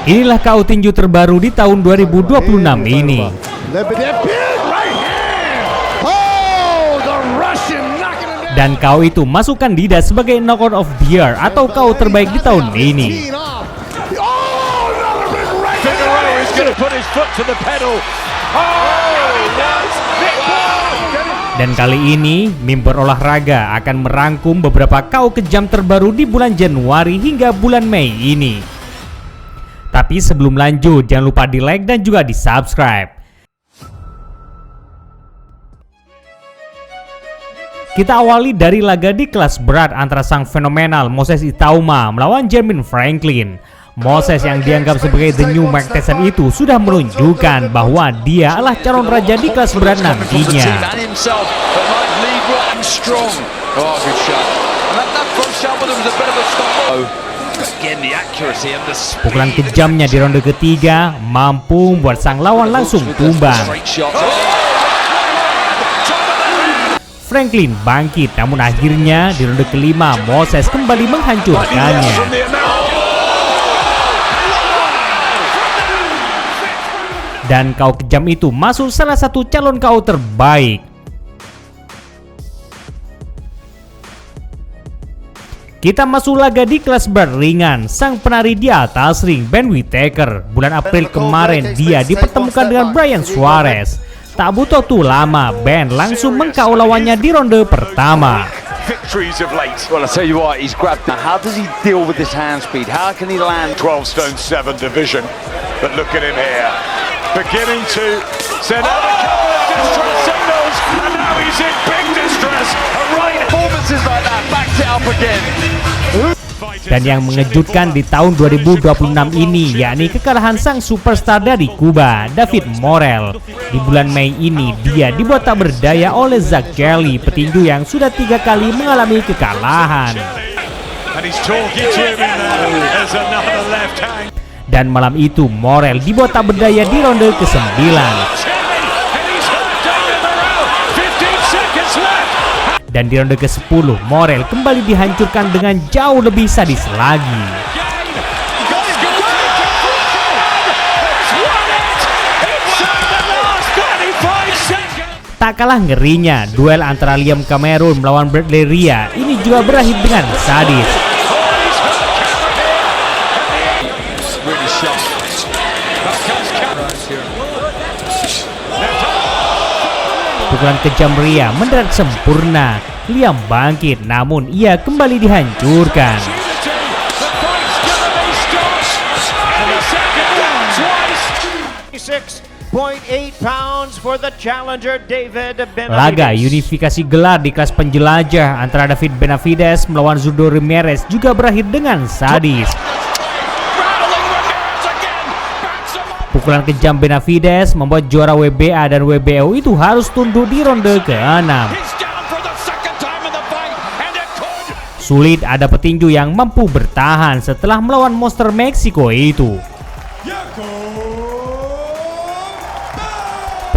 Inilah KO tinju terbaru di tahun 2026 ini. Dan KO itu masuk kandidat sebagai Knockout of the Year atau KO terbaik di tahun ini. Dan kali ini, Mimbar Olahraga akan merangkum beberapa KO kejam terbaru di bulan Januari hingga bulan Mei ini. Tapi sebelum lanjut, jangan lupa di like dan juga di subscribe. Kita awali dari laga di kelas berat antara sang fenomenal Moses Itauma melawan Jermaine Franklin. Moses yang dianggap sebagai the new Mike Tyson itu sudah menunjukkan bahwa dia adalah calon raja di kelas berat nantinya. Pukulan kejamnya di ronde ketiga mampu membuat sang lawan langsung tumbang. Franklin bangkit, namun akhirnya di ronde kelima Moses kembali menghancurkannya. Dan KO kejam itu masuk salah satu calon KO terbaik. Kita masuk laga di kelas berat ringan. Sang penari di atas ring, Ben Whittaker, bulan April kemarin dia dipertemukan dengan Brian Suarez. Tak butuh tuh lama, Ben langsung meng-KO lawannya di ronde pertama. Victories of late. Well, I tell you what, he's grabbed. Now, how does he deal with this hand speed? How can he land 12 stone 7 division? But look at him here, beginning to send out a couple of distress signals, and now he's in big distress. A right performances like that, backed it up again. Dan yang mengejutkan di tahun 2026 ini yakni kekalahan sang superstar dari Kuba, David Morrell. Di bulan Mei ini dia dibuat tak berdaya oleh Zach Kelly, petinju yang sudah 3 kali mengalami kekalahan. Dan malam itu Morrell dibuat tak berdaya di ronde ke-9. Dan di ronde ke-10, Morrell kembali dihancurkan dengan jauh lebih sadis lagi. Tak kalah ngerinya, duel antara Liam Cameron melawan Bradley Ria ini juga berakhir dengan sadis. Pukulan kejam Ria mendarat sempurna. Liam bangkit, namun ia kembali dihancurkan. Laga unifikasi gelar di kelas penjelajah antara David Benavides melawan Zurdo Ramirez juga berakhir dengan sadis. Pukulan kejam Benavides membuat juara WBA dan WBO itu harus tunduk di ronde ke-6. Sulit ada petinju yang mampu bertahan setelah melawan monster Meksiko itu.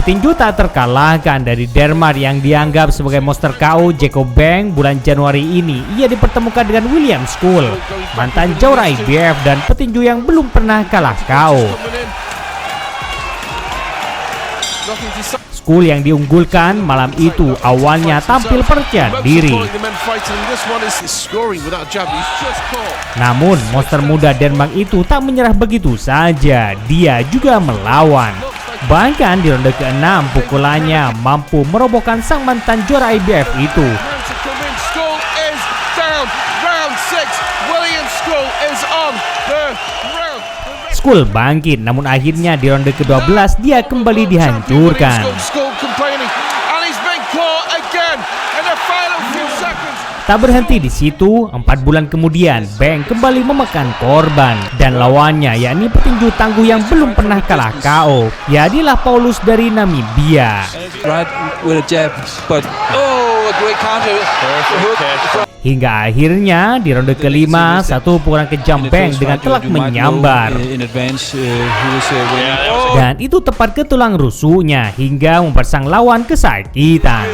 Petinju tak terkalahkan dari Denmark yang dianggap sebagai monster KO, Jacob Bank, bulan Januari ini ia dipertemukan dengan William School, mantan juara IBF dan petinju yang belum pernah kalah KO. School yang diunggulkan malam itu awalnya tampil percaya diri. Namun monster muda Denmark itu tak menyerah begitu saja, dia juga melawan. Bahkan di ronde ke-6 pukulannya mampu merobohkan sang mantan juara IBF itu. School bangkit, namun akhirnya di ronde ke-12 dia kembali dihancurkan. Tak berhenti di situ, 4 bulan kemudian Bank kembali memakan korban dan lawannya yakni petinju tangguh yang belum pernah kalah KO, yaitu Paulus dari Namibia. Hingga akhirnya di ronde kelima satu pukulan kejam Bank dengan telak menyambar. Dan itu tepat ke tulang rusuknya hingga membuat sang lawan kesakitan.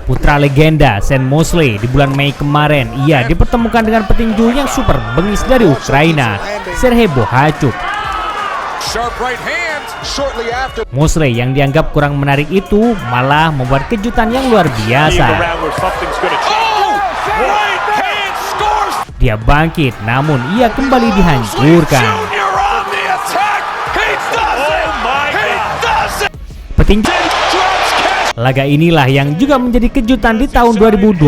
Putra legenda Sean Mosley di bulan Mei kemarin, ia dipertemukan dengan petinju yang super bengis dari Ukraina, Serhei Bohachuk. Mosley yang dianggap kurang menarik itu malah membuat kejutan yang luar biasa. Dia bangkit, namun ia kembali dihancurkan. Petinju laga inilah yang juga menjadi kejutan di tahun 2026,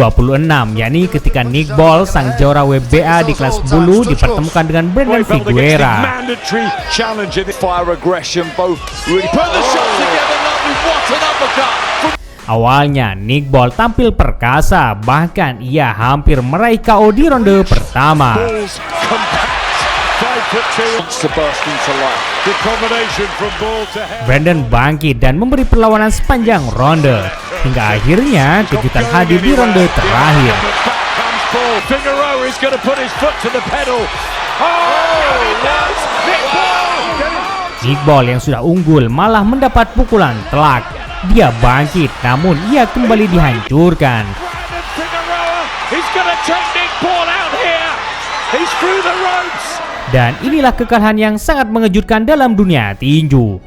yakni ketika Nick Ball, sang juara WBA di kelas bulu, dipertemukan dengan Brandon Figueira. Awalnya Nick Ball tampil perkasa, bahkan ia hampir meraih KO di ronde pertama. Brandon bangkit dan memberi perlawanan sepanjang ronde, hingga akhirnya kejutan hadir di ronde terakhir. Nick Ball yang sudah unggul malah mendapat pukulan telak. Dia bangkit, namun ia kembali dihancurkan. Dan inilah kekalahan yang sangat mengejutkan dalam dunia tinju.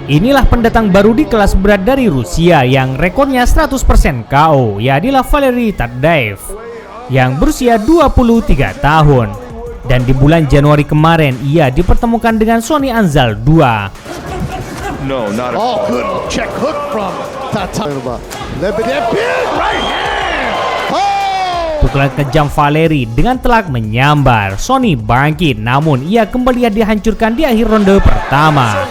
Inilah pendatang baru di kelas berat dari Rusia yang rekornya 100% KO, yaitu Valery Tadev yang berusia 23 tahun. Dan di bulan Januari kemarin ia dipertemukan dengan Sonny Anzal 2. Pukulan kejam Valery dengan telak menyambar. Sonny bangkit, namun ia kembali dihancurkan di akhir ronde pertama.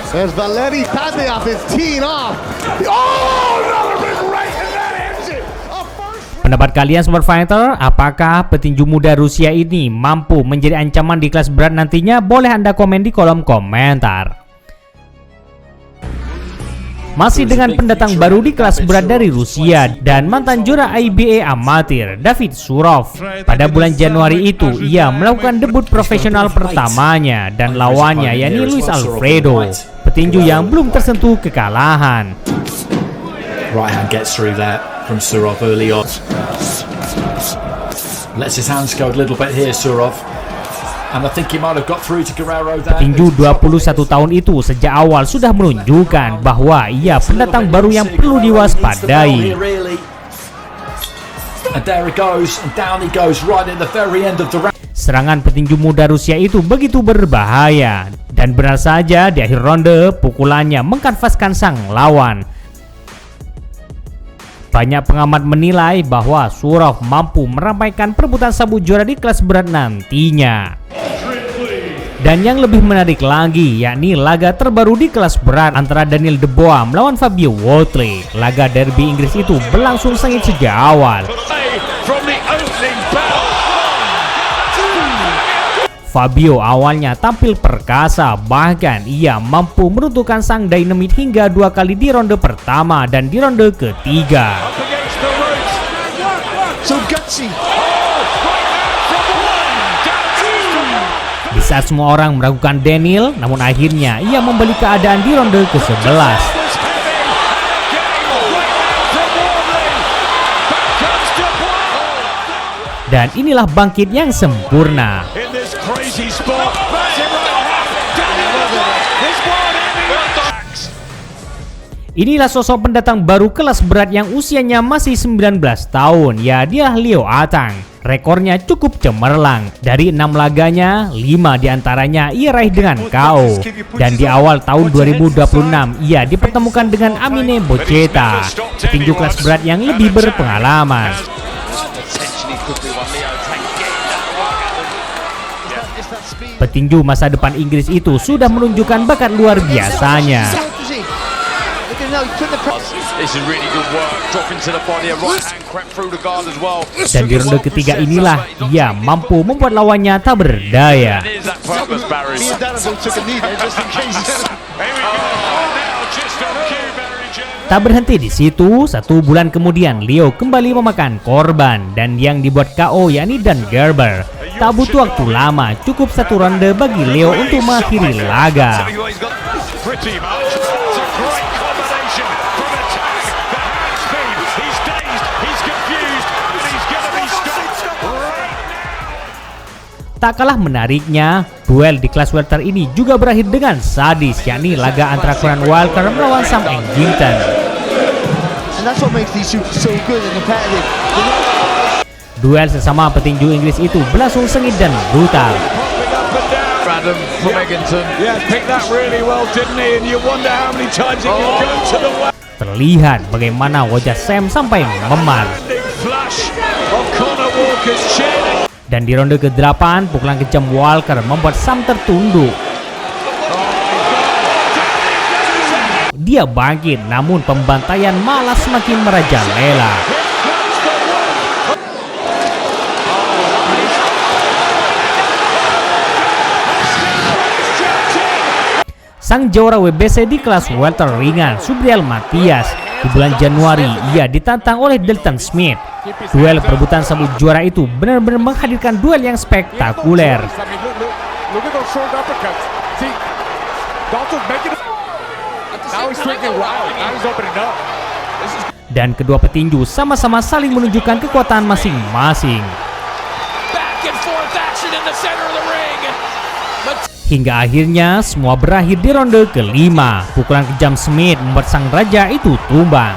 Pendapat kalian Sobat Fighter, apakah petinju muda Rusia ini mampu menjadi ancaman di kelas berat nantinya? Boleh Anda komen di kolom komentar. Masih dengan pendatang baru di kelas berat dari Rusia dan mantan juara IBA amatir David Surov. Pada bulan Januari itu ia melakukan debut profesional pertamanya dan lawannya yakni Luis Alfredo, petinju yang belum tersentuh kekalahan. Right hand gets through there from Surov early on. Lets his hands go a little bit here, Surov. And I think he might have got through to Guerrero there. Petinju 21 tahun itu sejak awal sudah menunjukkan bahwa ia pendatang baru yang perlu diwaspadai. And there he goes, and down he goes right at the very end of the round. Serangan petinju muda Rusia itu begitu berbahaya dan benar saja di akhir ronde pukulannya mengkanvaskan sang lawan. Banyak pengamat menilai bahwa Surov mampu meramaikan perebutan sabuk juara di kelas berat nantinya. Dan yang lebih menarik lagi yakni laga terbaru di kelas berat antara Daniel Dubois melawan Fabio Wardley. Laga derby Inggris itu berlangsung sengit sejak awal. Fabio awalnya tampil perkasa, bahkan ia mampu meruntuhkan sang Dynamite hingga 2 kali di ronde pertama dan di ronde ketiga. Di saat semua orang meragukan Daniel, namun akhirnya ia membeli keadaan di ronde ke-11. Dan inilah bangkit yang sempurna. Inilah sosok pendatang baru kelas berat yang usianya masih 19 tahun, ya dia Leo Atang. Rekornya cukup cemerlang. Dari 6 laganya, 5 diantaranya ia raih dengan KO. Dan di awal tahun 2026, ia dipertemukan dengan Amine Boceta, petinju kelas berat yang lebih berpengalaman. Petinju masa depan Inggris itu sudah menunjukkan bakat luar biasanya. Dan di ronde ketiga inilah ia mampu membuat lawannya tak berdaya. Tak berhenti di situ, 1 bulan kemudian Leo kembali memakan korban dan yang dibuat KO yakni Dan Gerber. Tak butuh waktu lama, cukup 1 ronde bagi Leo untuk mengakhiri laga. Tak kalah menariknya, duel di kelas welter ini juga berakhir dengan sadis, yakni laga antara Conan Walker melawan Sam Engington. Duel sesama petinju Inggris itu berlangsung sengit dan brutal. Terlihat bagaimana wajah Sam sampai memar. Dan di ronde ke-8, pukulan kejam Walker membuat Sam tertunduk. Dia bangkit, namun pembantaian malah semakin merajalela. Sang juara WBC di kelas welter ringan, Subriel Matias, di bulan Januari ia ditantang oleh Dalton Smith. Duel perebutan sabuk juara itu benar-benar menghadirkan duel yang spektakuler. Dan kedua petinju sama-sama saling menunjukkan kekuatan masing-masing. Hingga akhirnya semua berakhir di ronde kelima. Pukulan kejam Smith membuat sang raja itu tumbang.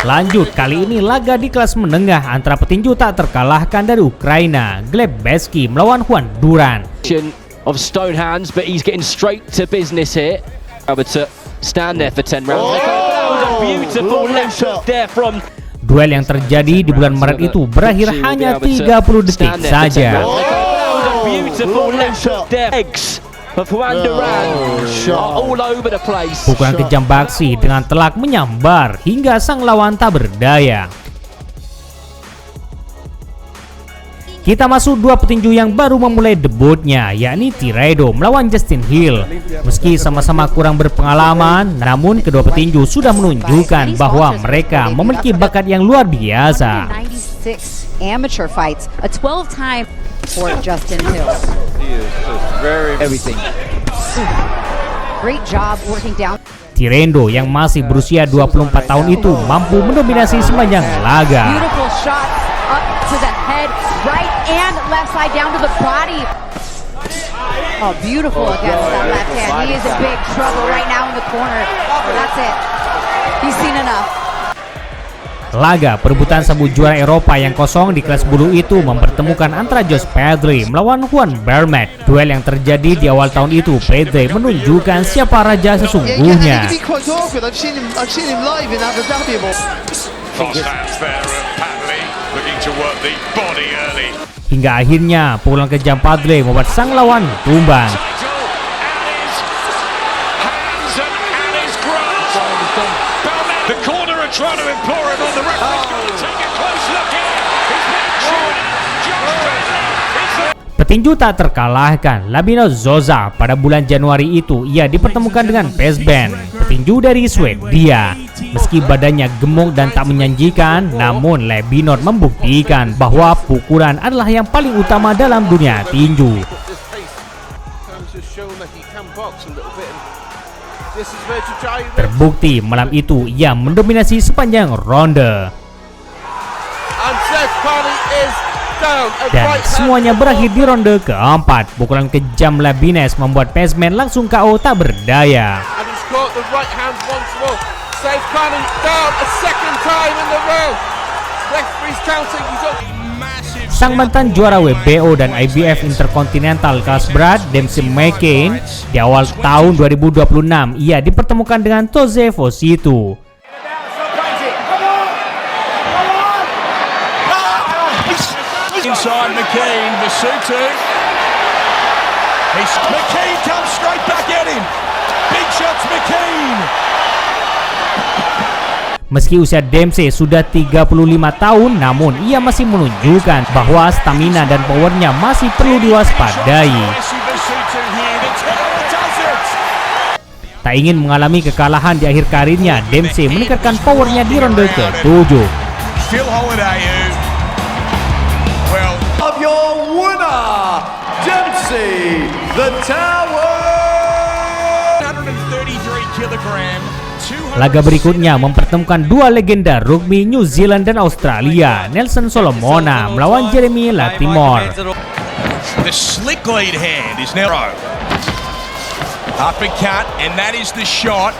Lanjut, kali ini laga di kelas menengah antara petinju tak terkalahkan dari Ukraina, Gleb Beski melawan Juan Duran. Of stone hands, but he's getting straight to business here. Able to stand there for 10 rounds. That was a beautiful left hook there from. Duel yang terjadi di bulan Maret itu berakhir hanya 30 detik saja. That was a beautiful left hook there. Legs of Juan Duran are all over the place. Pukulan kejam Baksi dengan telak menyambar hingga sang lawan tak berdaya. Kita masuk dua petinju yang baru memulai debutnya, yakni Tirado melawan Justin Hill. Meski sama-sama kurang berpengalaman, namun kedua petinju sudah menunjukkan bahwa mereka memiliki bakat yang luar biasa. 96 amateur fights, a 12-time for Justin Hill. Everything. Great job working down. Tirado yang masih berusia 24 tahun itu mampu mendominasi sepanjang laga. Beautiful shots up to the head, right and left side down to the body. Oh, beautiful against that left hand. He is in big trouble right now in the corner. That's it. He's seen enough. Laga perebutan sabuk juara Eropa yang kosong di kelas bulu itu mempertemukan antara Josh Pedri melawan Juan Bermet. Duel yang terjadi di awal tahun itu, Pedri menunjukkan siapa raja sesungguhnya. Hingga akhirnya pukulan kejam Pedri membuat sang lawan tumbang. Petinju tak terkalahkan, Labino Zoza, pada bulan Januari itu ia dipertemukan dengan Pesben, petinju dari Swedia. Meski badannya gemuk dan tak menjanjikan, namun Labinot membuktikan bahwa pukulan adalah yang paling utama dalam dunia tinju. Terbukti malam itu ia mendominasi sepanjang ronde. Dan semuanya berakhir di ronde keempat. Pukulan kejam Labines membuat Pesman langsung KO tak berdaya. Sang mantan juara WBO dan IBF Intercontinental kelas berat, Dempsey McCain, di awal tahun 2026 ia dipertemukan dengan Toze Fosito. Inside McCain, Vasutu. McCain comes straight back at him. Big shots McCain. Meski usia Dempsey sudah 35 tahun, namun ia masih menunjukkan bahwa stamina dan powernya masih perlu diwaspadai. Tak ingin mengalami kekalahan di akhir karirnya, Dempsey meningkatkan powernya di ronde ke-7. Still Holiday, well, of your winner, Dempsey. The Tower! 133 kilogram. Laga berikutnya mempertemukan dua legenda rugby New Zealand dan Australia, Nelson Solomona melawan Jeremy Latimore. The slick lead hand is now uppercut, and that is the shot.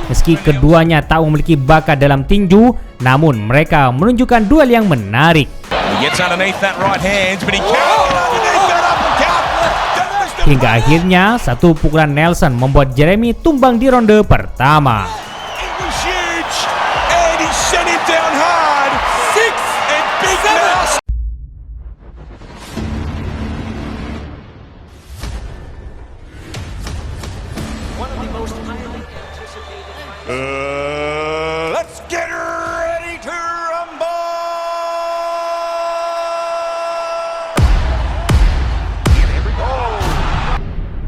Meski keduanya tak memiliki bakat dalam tinju, namun mereka menunjukkan duel yang menarik. He gets underneath that right hand, but he can't get underneath that uppercut. Hingga akhirnya satu pukulan Nelson membuat Jeremy tumbang di ronde pertama. It was huge, and he sent him down hard. 6 and big mouse.